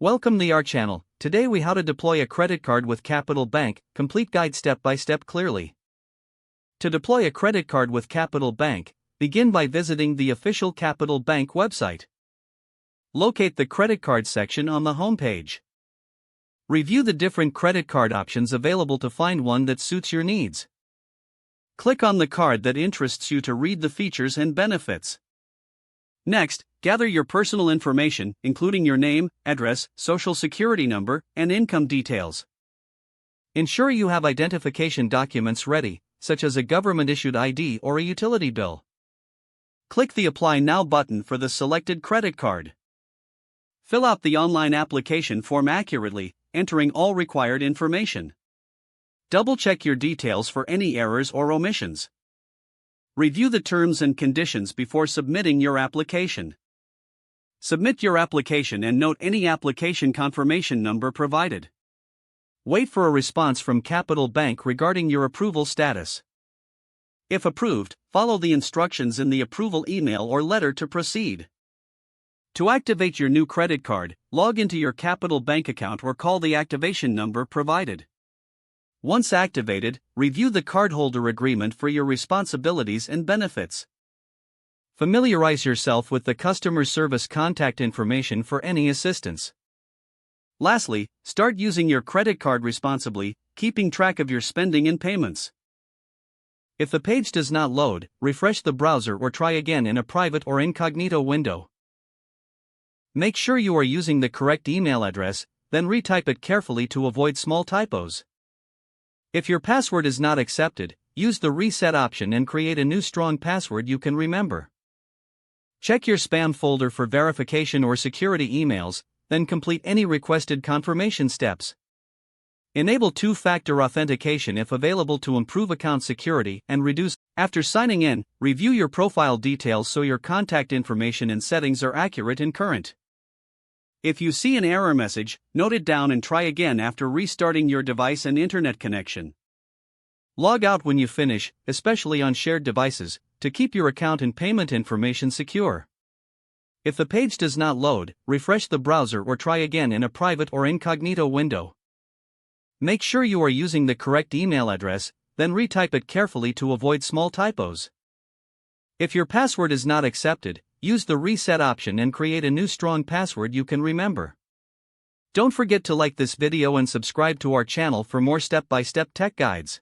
Welcome to our channel. Today we how to deploy a credit card with Capital Bank, complete guide step by step clearly. To deploy a credit card with Capital Bank, begin by visiting the official Capital Bank website. Locate the credit card section on the home page. Review the different credit card options available to find one that suits your needs. Click on the card that interests you to read the features and benefits. Next, gather your personal information, including your name, address, social security number, and income details. Ensure you have identification documents ready, such as a government-issued ID or a utility bill. Click the Apply Now button for the selected credit card. Fill out the online application form accurately, entering all required information. Double-check your details for any errors or omissions. Review the terms and conditions before submitting your application. Submit your application and note any application confirmation number provided. Wait for a response from Capital Bank regarding your approval status. If approved, follow the instructions in the approval email or letter to proceed. To activate your new credit card, log into your Capital Bank account or call the activation number provided. Once activated, review the cardholder agreement for your responsibilities and benefits. Familiarize yourself with the customer service contact information for any assistance. Lastly, start using your credit card responsibly, keeping track of your spending and payments. If the page does not load, refresh the browser or try again in a private or incognito window. Make sure you are using the correct email address, then retype it carefully to avoid small typos. If your password is not accepted, use the reset option and create a new strong password you can remember. Check your spam folder for verification or security emails, then complete any requested confirmation steps. Enable two-factor authentication if available to improve account security and reduce. After signing in, review your profile details so your contact information and settings are accurate and current. If you see an error message, note it down and try again after restarting your device and internet connection. Log out when you finish, especially on shared devices, to keep your account and payment information secure. If the page does not load, refresh the browser or try again in a private or incognito window. Make sure you are using the correct email address, then retype it carefully to avoid small typos. If your password is not accepted, use the reset option and create a new strong password you can remember. Don't forget to like this video and subscribe to our channel for more step-by-step tech guides.